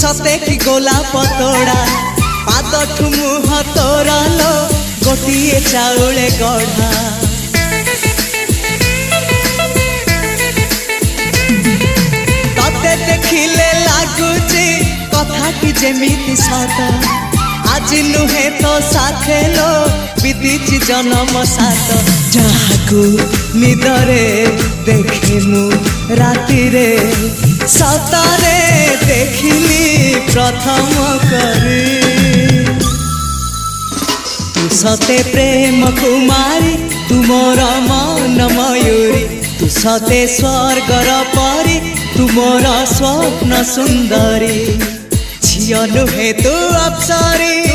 सते कि गोलाप तोड़ा पाद मुह तोरा लो गोटे चाउले गढ़ा तते देखिले लगुची कथाटी जेमिति सत आज नुहे तो साथे लो विदिची जन्म सात जहाकू निदरे देखे मु राति रे सतारे देखिली प्रथम करी तू सते प्रेम कुमारी तुमर मन मयूरी तू सते स्वर्गर परी तुमर स्वप्न सुंदरी झियो नुहे तू अप्सरी।